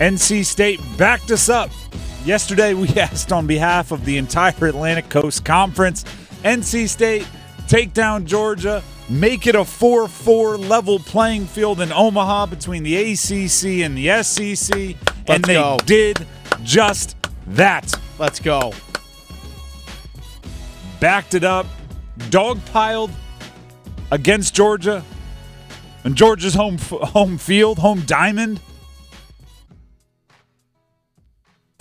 NC State backed us up. Yesterday, we asked on behalf of the entire Atlantic Coast Conference, NC State take down Georgia, make it a 4-4 level playing field in Omaha between the ACC and the SEC, and they did just that. Let's go. Backed it up, dogpiled against Georgia, and Georgia's home field, home diamond.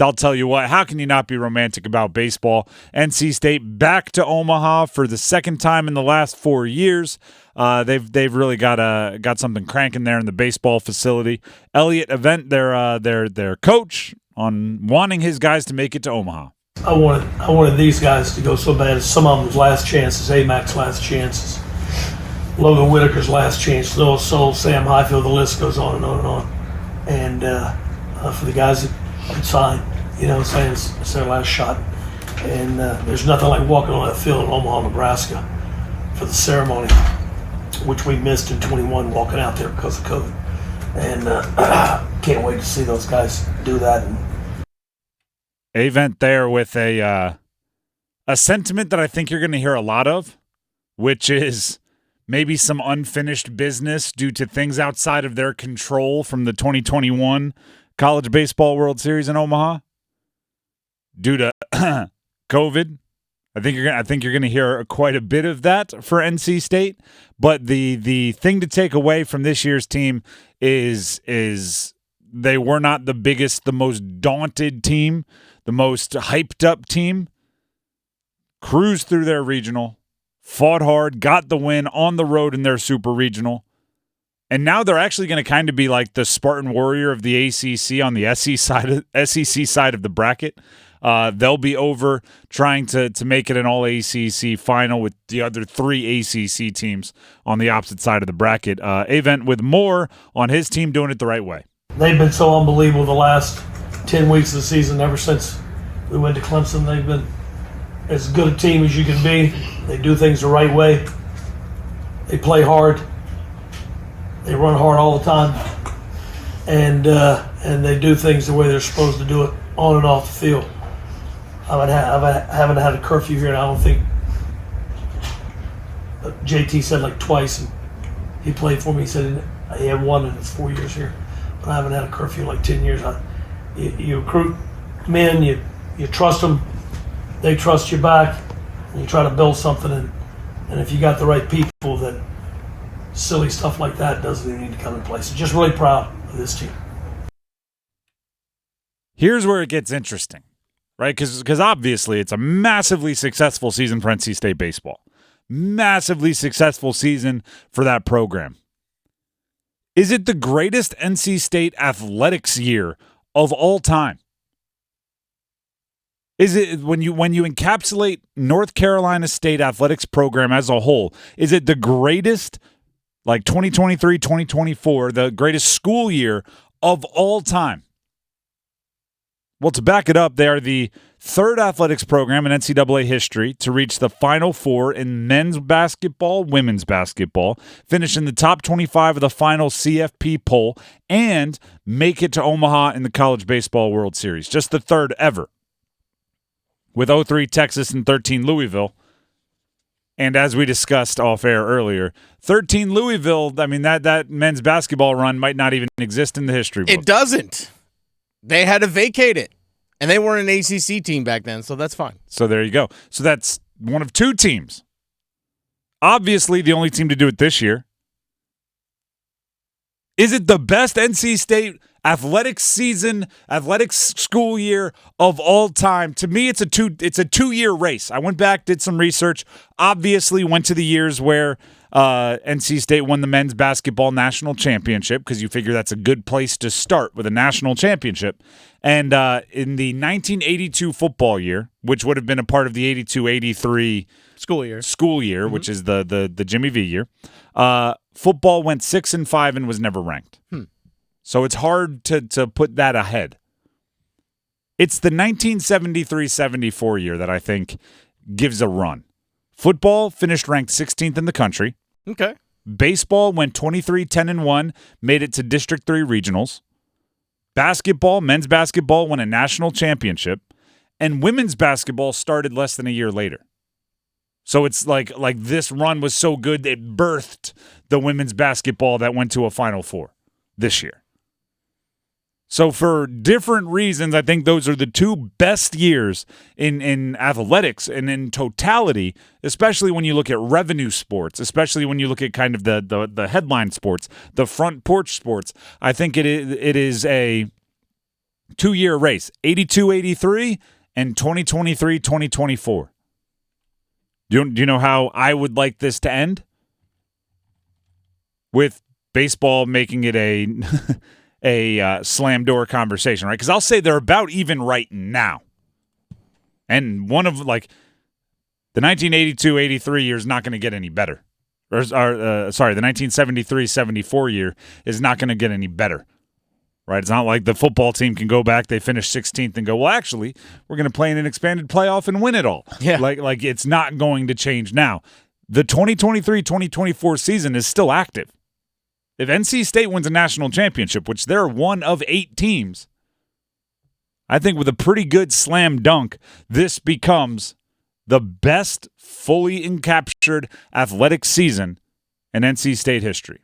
I'll tell you what, how can you not be romantic about baseball? NC State back to Omaha for the second time in the last 4 years. They've really got something cranking there in the baseball facility. Elliott Event, their coach, on wanting his guys to make it to Omaha. I wanted these guys to go so bad as some of them's last chances, AMAC's last chances, Logan Whitaker's last chance, Noah Soul, Sam Highfield, the list goes on and on and on. And for the guys that could sign, you know what I'm saying, it's their last shot. And there's nothing like walking on that field in Omaha, Nebraska for the ceremony, which we missed in 21 walking out there because of COVID. And can't wait to see those guys do that. Event there with a sentiment that I think you're going to hear a lot of, which is maybe some unfinished business due to things outside of their control from the 2021 College Baseball World Series in Omaha due to COVID. I think you're going to hear quite a bit of that for NC State. But the thing to take away from this year's team is they were not the biggest, the most daunted team, the most hyped up team. Cruised through their regional, fought hard, got the win on the road in their Super Regional. And now they're actually going to kind of be like the Spartan Warrior of the ACC on the SEC side of the bracket. They'll be over trying to make it an all-ACC final with the other three ACC teams on the opposite side of the bracket. Avent with more on his team doing it the right way. They've been so unbelievable the last 10 weeks of the season. Ever since we went to Clemson, they've been as good a team as you can be. They do things the right way. They play hard. They run hard all the time, and they do things the way they're supposed to do it on and off the field. I haven't had a curfew here, and I don't think JT said like twice, and he played for me. He said he had one in his 4 years here, but I haven't had a curfew in like 10 years. You recruit men, you trust them, they trust you back, and you try to build something, and if you got the right people, then silly stuff like that doesn't even need to come in place. I'm just really proud of this team. Here's where it gets interesting, right? Because obviously it's a massively successful season for NC State baseball. Massively successful season for that program. Is it the greatest NC State athletics year of all time? Is it when you encapsulate North Carolina State athletics program as a whole, is it the greatest, like 2023, 2024, the greatest school year of all time? Well, to back it up, they are the third athletics program in NCAA history to reach the Final Four in men's basketball, women's basketball, finish in the top 25 of the final CFP poll, and make it to Omaha in the College Baseball World Series. Just the third ever, with 03 Texas and 13 Louisville. And as we discussed off air earlier, 13 Louisville, I mean, that men's basketball run might not even exist in the history book. It doesn't. They had to vacate it. And they weren't an ACC team back then, so that's fine. So there you go. So that's one of two teams. Obviously, the only team to do it this year. Is it the best NC State athletics season, athletics school year of all time? To me, it's a 2-year race. I went back, did some research, obviously went to the years where NC State won the men's basketball national championship, because you figure that's a good place to start with a national championship. And in the 1982 football year, which would have been a part of the 82-83 school year, mm-hmm. which is the Jimmy V year, football went 6-5 and was never ranked. So it's hard to put that ahead. It's the 1973-74 year that I think gives a run. Football finished ranked 16th in the country. Okay. Baseball went 23-10-1, made it to District 3 regionals. basketball, men's basketball won a national championship, and women's basketball started less than a year later. So it's like this run was so good it birthed the women's basketball that went to a Final Four this year. So for different reasons, I think those are the two best years in athletics and in totality, especially when you look at revenue sports, especially when you look at kind of the headline sports, the front porch sports. I think it is a 2-year race, 82-83 and 2023-2024. Do you know how I would like this to end? With baseball making it a slam door conversation, right? Because I'll say they're about even right now. And one of, like, the 1982-83 year is not going to get any better. The 1973-74 year is not going to get any better, right? It's not like the football team can go back, they finish 16th and go, well, actually, we're going to play in an expanded playoff and win it all. Yeah. Like it's not going to change now. The 2023-2024 season is still active. If NC State wins a national championship, which they're one of 8 teams, I think with a pretty good slam dunk, this becomes the best fully encaptured athletic season in NC State history.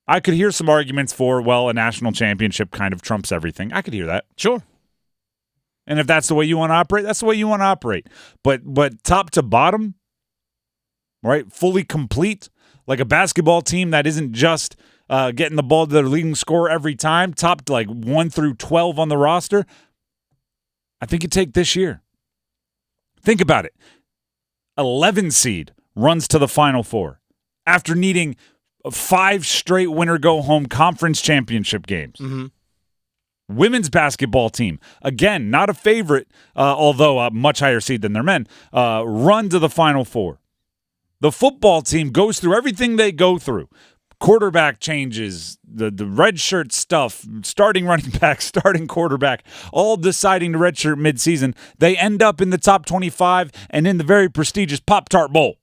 I could hear some arguments for, well, a national championship kind of trumps everything. I could hear that. Sure. And if that's the way you want to operate, that's the way you want to operate. But top to bottom, right, fully complete, like a basketball team that isn't just getting the ball to their leading scorer every time, top like 1 through 12 on the roster, I think you take this year. Think about it. 11 seed runs to the Final Four after needing 5 straight winner-go-home conference championship games. Mm-hmm. Women's basketball team, again, not a favorite, although a much higher seed than their men, run to the Final Four. The football team goes through everything they go through. Quarterback changes, the red shirt stuff, starting running back, starting quarterback, all deciding to redshirt midseason. They end up in the top 25 and in the very prestigious Pop-Tart Bowl.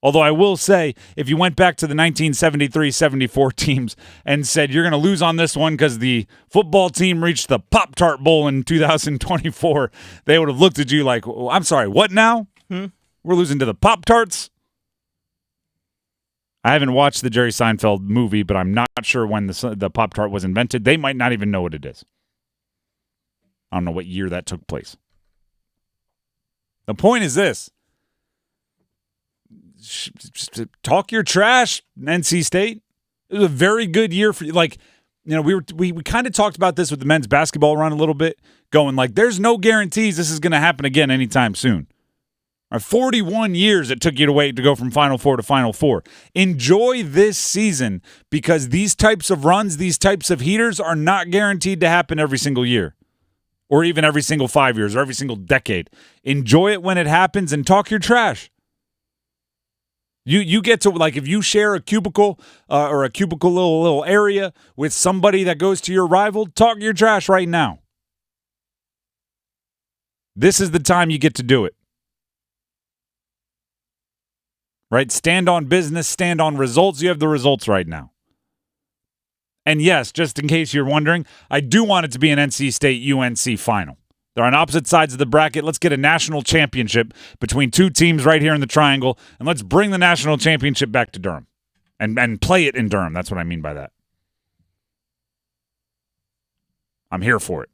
Although I will say, if you went back to the 1973-74 teams and said you're going to lose on this one because the football team reached the Pop-Tart Bowl in 2024, they would have looked at you like, I'm sorry, what now? We're losing to the Pop-Tarts? I haven't watched the Jerry Seinfeld movie, but I'm not sure when the Pop-Tart was invented. They might not even know what it is. I don't know what year that took place. The point is this. Talk your trash, NC State. It was a very good year for you. Like, you know, we kind of talked about this with the men's basketball run a little bit, going like, there's no guarantees this is going to happen again anytime soon. 41 years it took you to wait to go from Final Four to Final Four. Enjoy this season because these types of runs, these types of heaters are not guaranteed to happen every single year or even every single 5 years or every single decade. Enjoy it when it happens and talk your trash. You get to, like, if you share a cubicle or a cubicle little area with somebody that goes to your rival, talk your trash right now. This is the time you get to do it. Right? Stand on business, stand on results. You have the results right now. And yes, just in case you're wondering, I do want it to be an NC State-UNC final. They're on opposite sides of the bracket. Let's get a national championship between 2 teams right here in the triangle, and let's bring the national championship back to Durham and play it in Durham. That's what I mean by that. I'm here for it.